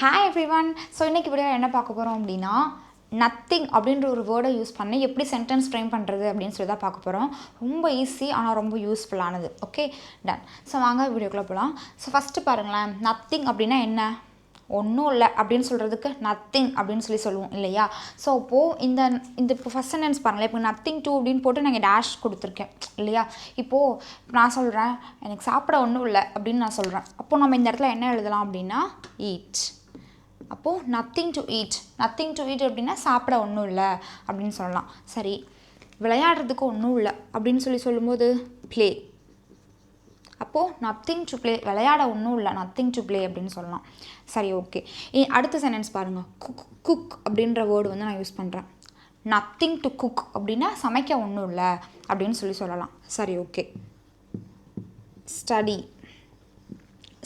Hi everyone. So இன்னைக்கு வீடியோல என்ன பார்க்க போறோம் அப்படினா nothing அப்படிங்கற ஒரு வேர்டை யூஸ் பண்ணி எப்படி சென்டென்ஸ் ஃப்ரேம் பண்றது அப்படினு சொல்லி தான் பார்க்க போறோம். ரொம்ப ஈஸி ஆனா ரொம்ப யூஸ்ஃபுல் ஆனது. Okay done. சோ வாங்க வீடியோக்குள்ள போலாம். சோ ஃபர்ஸ்ட் பாருங்களேன் nothing அப்படினா என்ன? ஒண்ணும் இல்ல அப்படினு சொல்றதுக்கு nothing அப்படினு சொல்லுவோம் இல்லையா? சோ அப்போ இந்த ஃபர்ஸ்ட் சென்டென்ஸ் பாருங்க. இப்போ nothing to அப்படினு போட்டு நான் டாஷ் கொடுத்திருக்கேன் இல்லையா? இப்போ நான் சொல்றேன் எனக்கு சாப்பிட ஒண்ணும் இல்ல அப்படினு நான் சொல்றேன். அப்போ நம்ம இந்த இடத்துல என்ன எழுதலாம் அப்படினா eat. அப்போ nothing to eat அப்படினா சாப்பிட ஒண்ணும் இல்ல அப்படினு சொல்லலாம். சரி விளையாடுறதுக்கு ஒண்ணும் இல்ல அப்படினு சொல்லும்போது play. அப்போ nothing to play விளையாட ஒண்ணும் இல்ல nothing to play அப்படினு சொல்லலாம். சரி ஓகே. அடுத்த சென்டென்ஸ் பாருங்க. cook அப்படிங்கற வேர்ட் வந்து நான் யூஸ் பண்றேன். nothing to cook அப்படினா சமைக்க ஒண்ணும் இல்ல அப்படினு சொல்லலாம். சரி ஓகே.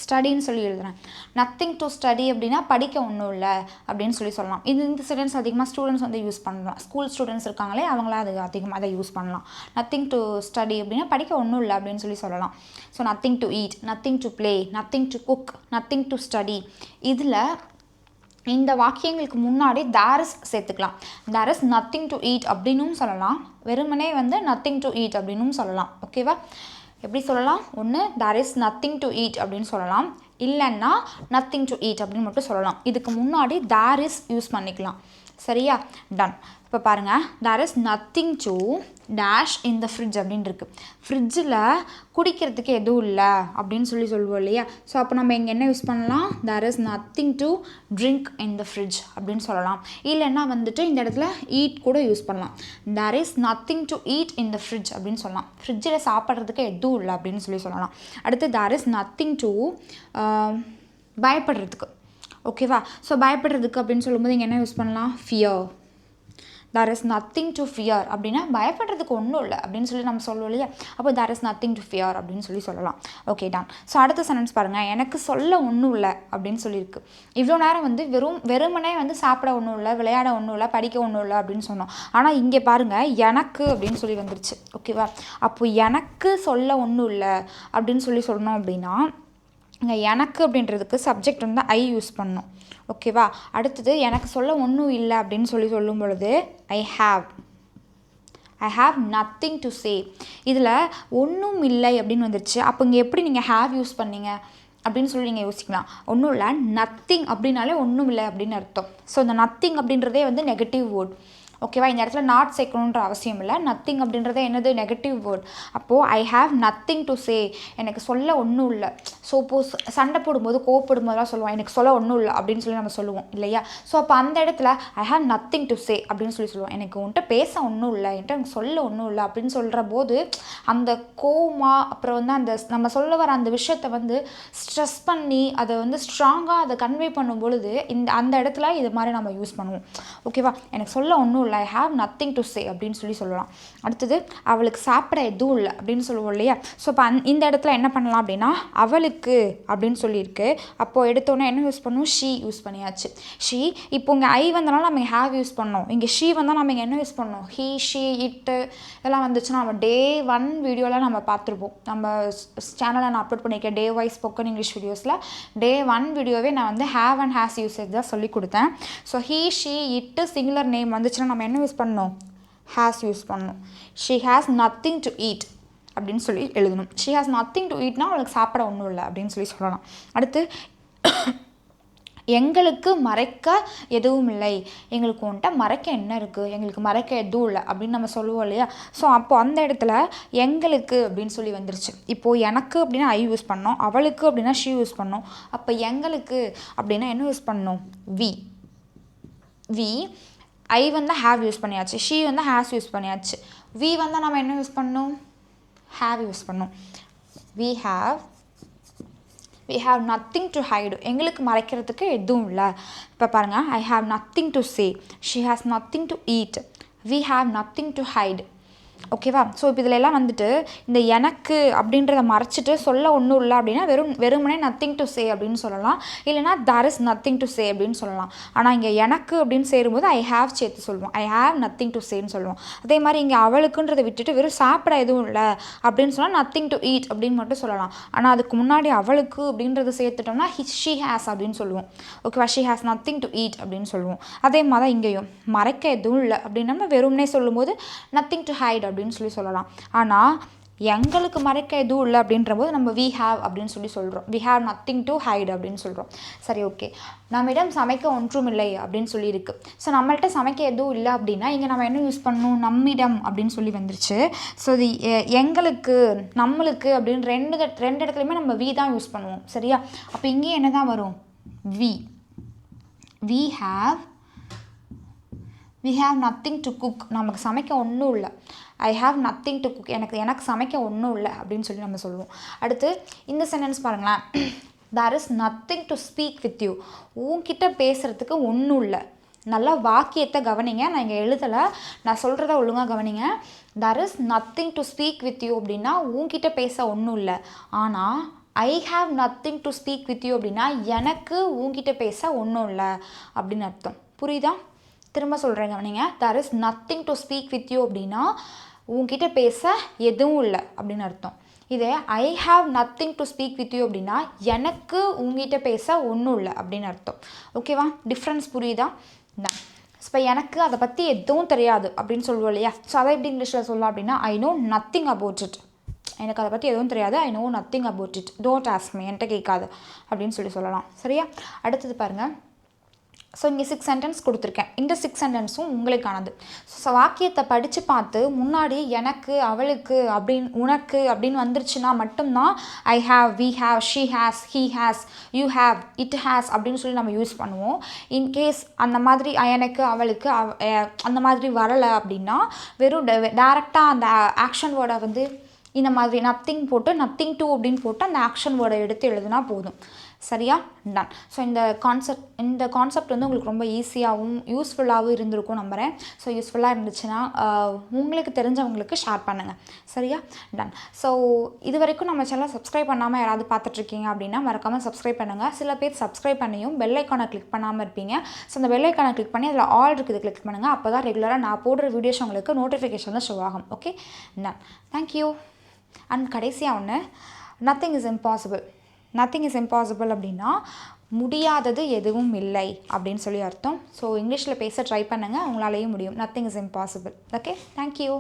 ஸ்டடின்னு சொல்லி எழுதுறேன். nothing to study அப்படினா படிக்க ஒண்ணும் இல்ல அப்படினு சொல்லலாம். இந்த சென்டென்ஸ் அதிகமா ஸ்டூடண்ட்ஸ் வந்து யூஸ் பண்ணலாம். ஸ்கூல் ஸ்டூடண்ட்ஸ் இருக்காங்களே அவங்கள அது அதிகமா அதை யூஸ் பண்ணலாம். nothing to study அப்படினா படிக்க ஒண்ணும் இல்ல அப்படினு சொல்லலாம். So nothing to eat, nothing to play, nothing to cook, nothing to study. இதுல இந்த வாக்கியங்களுக்கு முன்னாடி there is சேர்த்துக்கலாம். there is nothing to eat அப்படினும் சொல்லலாம். வெறுமனே வந்து nothing to eat அப்படினும் சொல்லலாம். ஓகேவா? எப்படி சொல்லலாம்? ஒன்று there is nothing to eat அப்படின்னு சொல்லலாம். இல்லைன்னா nothing to eat அப்படின்னு மட்டும் சொல்லலாம். இதுக்கு முன்னாடி there is யூஸ் பண்ணிக்கலாம். சரியா? டன். இப்போ பாருங்கள் there is nothing to dash in the fridge அப்படின்னு இருக்கு. ஃப்ரிட்ஜில் குடிக்கிறதுக்கு எதுவும் இல்லை அப்படின்னு சொல்லுவோம் இல்லையா? ஸோ அப்போ நம்ம இங்கே என்ன யூஸ் பண்ணலாம்? there is nothing to drink in the fridge அப்படின்னு சொல்லலாம். இல்லைன்னா வந்துட்டு இந்த இடத்துல eat கூட யூஸ் பண்ணலாம். there is nothing to eat in the fridge அப்படின்னு சொல்லலாம். ஃப்ரிட்ஜில் சாப்பிட்றதுக்கு எதுவும் இல்லை அப்படின்னு சொல்லலாம். அடுத்து there is nothing to பயப்படுறதுக்கு. ஓகேவா? ஸோ பயப்படுறதுக்கு அப்படின்னு சொல்லும்போது இங்கே என்ன யூஸ் பண்ணலாம்? fear. there is nothing to fear அப்படின்னா பயப்படுறதுக்கு ஒன்றும் இல்லை அப்படின்னு நம்ம சொல்லுவோம் இல்லையா? அப்போ there is nothing to fear அப்படின்னு சொல்லலாம். Okay done. ஸோ அடுத்த சென்டென்ஸ் பாருங்கள். எனக்கு சொல்ல ஒன்றும் இல்லை அப்படின்னு சொல்லியிருக்கு. இவ்வளோ நேரம் வந்து வெறுமனே வந்து சாப்பிட ஒன்றும் இல்லை, விளையாட ஒன்றும் இல்லை, படிக்க ஒன்றும் இல்லை அப்படின்னு சொன்னோம். ஆனால் இங்கே பாருங்கள் எனக்கு அப்படின்னு சொல்லி வந்துருச்சு. ஓகேவா? அப்போ எனக்கு சொல்ல ஒன்றும் இல்லை அப்படின்னு சொல்லணும் அப்படின்னா இங்கே எனக்கு அப்படின்றதுக்கு சப்ஜெக்ட் வந்து ஐ யூஸ் பண்ணணும். ஓகேவா? அடுத்தது எனக்கு சொல்ல ஒன்றும் இல்லை அப்படின்னு சொல்லும் பொழுது ஐ ஹாவ் நத்திங் டு சே. இதில் ஒன்றும் இல்லை அப்படின்னு வந்துருச்சு. அப்போ இங்கே எப்படி நீங்கள் ஹாவ் யூஸ் பண்ணீங்க அப்படின்னு நீங்கள் யோசிக்கலாம். ஒன்றும் இல்லை நத்திங் அப்படின்னாலே ஒன்றும் இல்லை அப்படின்னு அர்த்தம். ஸோ இந்த நத்திங் அப்படின்றதே வந்து நெகட்டிவ் வேர்ட். ஓகேவா? இந்த இடத்துல நாட் சேர்க்கணுன்ற அவசியம் இல்லை. நத்திங் அப்படின்றத என்னது? Negative word. அப்போது I have nothing to say. எனக்கு சொல்ல ஒன்றும் இல்லை. ஸோ இப்போது சண்டை போடும்போது கோவப்படும்போதெல்லாம் சொல்லுவோம் எனக்கு சொல்ல ஒன்றும் இல்லை அப்படின்னு நம்ம சொல்லுவோம் இல்லையா? ஸோ அப்போ அந்த இடத்துல ஐ ஹாவ் நத்திங் டு சே அப்படின்னு சொல்லுவோம். எனக்கு உன்கிட்ட பேச ஒன்றும் இல்லை, என்கிட்ட எனக்கு சொல்ல ஒன்றும் இல்லை அப்படின்னு சொல்கிற போது அந்த கோவமா அப்புறம் வந்து அந்த நம்ம சொல்ல வர அந்த விஷயத்தை வந்து ஸ்ட்ரெஸ் பண்ணி அதை வந்து ஸ்ட்ராங்காக அதை கன்வே பண்ணும் பொழுது அந்த இடத்துல இது மாதிரி நம்ம யூஸ் பண்ணுவோம். ஓகேவா? எனக்கு சொல்ல ஒன்றும் இல்லை, ஐ ஹாவ் நத்திங் டு சே அப்படின்னு சொல்லலாம். அடுத்தது அவளுக்கு சாப்பிட எதுவும் இல்லை அப்படின்னு சொல்லுவோம் இல்லையா? ஸோ இப்போ இந்த இடத்துல என்ன பண்ணலாம் அப்படின்னா அவளுக்கு அப்படின்னு சொல்லியிருக்கு. அப்போது எடுத்தோன்னே என்ன யூஸ் பண்ணுவோம்? ஷீ யூஸ் பண்ணியாச்சு. ஷீ. இப்போ இங்கே ஐ வந்தனால நம்ம ஹாவ் யூஸ் பண்ணோம். இங்கே ஷீ வந்தால் நம்ம இங்கே என்ன யூஸ் பண்ணோம்? ஹீ, ஷீ, இட்டு இதெல்லாம் வந்துச்சுன்னா நம்ம டே 1 வீடியோவில் நம்ம பார்த்துருப்போம். நம்ம சேனலில் நான் அப்லோட் பண்ணியிருக்கேன் டே வைஸ் ஸ்போக்கன் இங்கிலீஷ் வீடியோஸில். டே 1 வீடியோவே நான் வந்து ஹேவ் அண்ட் ஹேஸ் யூசேஜ் தான் சொல்லி கொடுத்தேன். ஸோ ஹீ, ஷீ, இட்டு சிங்குலர் நேம் வந்துச்சுன்னா நம்ம என்ன யூஸ் பண்ணணும்? ஹேஸ் யூஸ் பண்ணணும். She has nothing to eat அப்படின்னு சொல்லி எழுதணும். ஷீ ஹேஸ் நத்திங் டு ஈட்னா அவளுக்கு சாப்பிட ஒன்றும் இல்லை அப்படின்னு சொல்லலாம். அடுத்து எங்களுக்கு மறைக்க எதுவும் இல்லை. எங்களுக்கு வந்துட்டு மறைக்க என்ன இருக்குது? எங்களுக்கு மறைக்க எதுவும் இல்லை அப்படின்னு நம்ம சொல்லுவோம் இல்லையா? ஸோ அப்போது அந்த இடத்துல எங்களுக்கு அப்படின்னு சொல்லி வந்துருச்சு. இப்போது எனக்கு அப்படின்னா ஐ யூஸ் பண்ணோம், அவளுக்கு அப்படின்னா ஷீ யூஸ் பண்ணோம். அப்போ எங்களுக்கு அப்படின்னா என்ன யூஸ் பண்ணணும்? வி. ஐ வந்து ஹாவ் யூஸ் பண்ணியாச்சு, ஷீ வந்து ஹேஸ் யூஸ் பண்ணியாச்சு. வி வந்தால் நம்ம என்ன யூஸ் பண்ணணும்? ஹாவ் யூஸ் பண்ணணும். We have nothing to hide. எங்களுக்கு மறைக்கிறதுக்கு எதுவும் இல்லை. இப்போ பாருங்கள் I have nothing to say, she has nothing to eat, we have nothing to hide. ஓகேவா? ஸோ இப்போ இதில் எல்லாம் வந்துட்டு இந்த எனக்கு அப்படின்றத மறைச்சிட்டு சொல்ல ஒன்றும் இல்லை அப்படின்னா வெறுமனே நத்திங் டு சே அப்படின்னு சொல்லலாம். இல்லைனா there is nothing to say அப்படின்னு சொல்லலாம். ஆனால் இங்கே எனக்கு அப்படின்னு சேரும்போது ஐ ஹாவ் சேர்த்து சொல்லுவோம். ஐ ஹாவ் நத்திங் டு சேன்னு சொல்லுவோம். அதே மாதிரி இங்கே அவளுக்குன்றதை விட்டுட்டு வெறும் சாப்பிட எதுவும் இல்லை அப்படின்னு சொன்னால் நத்திங் டு ஈட் அப்படின்னு மட்டும் சொல்லலாம். ஆனால் அதுக்கு முன்னாடி அவளுக்கு அப்படின்றத சேர்த்துட்டோம்னா ஷி ஹேஸ் அப்படின்னு சொல்லுவோம். ஓகேவா? She has nothing to eat அப்படின்னு சொல்லுவோம். அதே மாதிரி தான் இங்கேயும் மறைக்க எதுவும் இல்லை அப்படின்னு நம்ம வெறுமனே சொல்லும்போது நத்திங் டு ஹைட் அப்படின்னு சொல்லலாம். ஆனால் எங்களுக்கு மறைக்க எதுவும் இல்லை அப்படின்ற போது நம்ம வி ஹாவ் அப்படின்னு சொல்கிறோம். We have nothing to hide அப்படின்னு சொல்கிறோம். சரி, ஓகே. நம்மிடம் சமைக்க ஒன்றும் இல்லை அப்படின்னு சொல்லியிருக்கு. ஸோ நம்மள்கிட்ட சமைக்க எதுவும் இல்லை அப்படின்னா இங்கே நம்ம என்ன யூஸ் பண்ணணும்? நம்மிடம் அப்படின்னு சொல்லி வந்துருச்சு. ஸோ இது எங்களுக்கு நம்மளுக்கு அப்படின்னு ரெண்டு இடத்துலையுமே நம்ம வி தான் யூஸ் பண்ணுவோம். சரியா? அப்போ இங்கேயும் என்ன தான் வரும்? We have nothing to cook. நமக்கு சமைக்க ஒன்றும் இல்லை. I have nothing to cook. எனக்கு சமைக்க ஒன்றும் இல்லை அப்படின்னு சொல்லி நம்ம சொல்லுவோம். அடுத்து இந்த சென்டென்ஸ் பாருங்களேன். there is nothing to speak with you. உன்கிட்ட பேசுகிறதுக்கு ஒன்றும் இல்லை. நல்லா வாக்கியத்தை கவனிங்க. நான் இங்கே எழுதலை, நான் சொல்கிறத ஒழுங்காக கவனிங்க. there is nothing to speak with you அப்படின்னா உன்கிட்ட பேச ஒன்றும் இல்லை. ஆனால் ஐ have nothing to speak with you அப்படின்னா எனக்கு உன்கிட்ட பேச ஒன்றும் இல்லை அப்படின்னு அர்த்தம். புரியுதா? திரும்ப சொல்கிறேங்க நீங்கள். there is nothing to speak with you அப்படின்னா உங்ககிட்ட பேச எதுவும் இல்லை அப்படின்னு அர்த்தம். இதே ஐ have nothing to speak with you அப்படின்னா எனக்கு உங்ககிட்ட பேச ஒன்றும் இல்லை அப்படின்னு அர்த்தம். ஓகேவா? டிஃப்ரென்ஸ் புரியுதா? தான். இப்போ எனக்கு அதை பற்றி எதுவும் தெரியாது அப்படின்னு சொல்லுவோம் இல்லையா? ஸோ அதை எப்படி இங்கிலீஷில் சொல்லலாம் அப்படின்னா I know nothing about it. எனக்கு அதை பற்றி எதுவும் தெரியாது. I know nothing about it. Don't ask me. என்கிட்ட கேட்காது அப்படின்னு சொல்லலாம். சரியா? அடுத்தது பாருங்கள். ஸோ இங்கே 6 சென்டென்ஸ் கொடுத்துருக்கேன். இந்த 6 சென்டென்ஸும் உங்களுக்கானது. ஸோ வாக்கியத்தை படித்து பார்த்து முன்னாடி எனக்கு அவளுக்கு அப்படின்னு உனக்கு அப்படின்னு வந்துருச்சுன்னா மட்டும்தான் I have, we have, she has, he has, you have, it has அப்படின்னு சொல்லி நம்ம யூஸ் பண்ணுவோம். இன்கேஸ் அந்த மாதிரி எனக்கு அவளுக்கு அந்த மாதிரி வரலை அப்படின்னா வெறும் டேரெக்டாக அந்த ஆக்ஷன் வேர்டை வந்து இந்த மாதிரி நத்திங் போட்டு நத்திங் டூ அப்படின்னு போட்டு அந்த ஆக்ஷன் வேர்டை எடுத்து எழுதுனா போதும். சரியா? டன். ஸோ இந்த கான்செப்ட் வந்து உங்களுக்கு ரொம்ப ஈஸியாகவும் யூஸ்ஃபுல்லாகவும் இருந்திருக்கும் நம்புகிறேன். ஸோ யூஸ்ஃபுல்லாக இருந்துச்சுன்னா உங்களுக்கு தெரிஞ்சவங்களுக்கு ஷேர் பண்ணுங்கள். சரியா? டன். ஸோ இது வரைக்கும் நம்ம சேனல் சப்ஸ்கிரைப் பண்ணாமல் யாராவது பார்த்துட்ருக்கீங்க அப்படின்னா மறக்காமல் சப்ஸ்கிரைப் பண்ணுங்கள். சில பேர் சப்ஸ்கிரைப் பண்ணியும் பெல் ஐக்கானை கிளிக் பண்ணாமல் இருப்பீங்க. ஸோ அந்த பெல் ஐக்கானை கிளிக் பண்ணி அதில் ஆல் இருக்குது கிளிக் பண்ணுங்கள். அப்போ தான் ரெகுலராக நான் போடுற வீடியோஸ் உங்களுக்கு நோட்டிஃபிகேஷன் தான் ஷோ ஆகும். ஓகே? டன். தேங்க்யூ. அண்ட் கடைசியாக ஒன்று, nothing is impossible. Nothing is impossible அப்படின்னா முடியாதது எதுவும் இல்லை அப்படின்னு சொல்லி அர்த்தம். ஸோ இங்கிலீஷில் பேச ட்ரை பண்ணுங்கள், உங்களாலேயும் முடியும். Nothing is impossible. Okay? Thank you.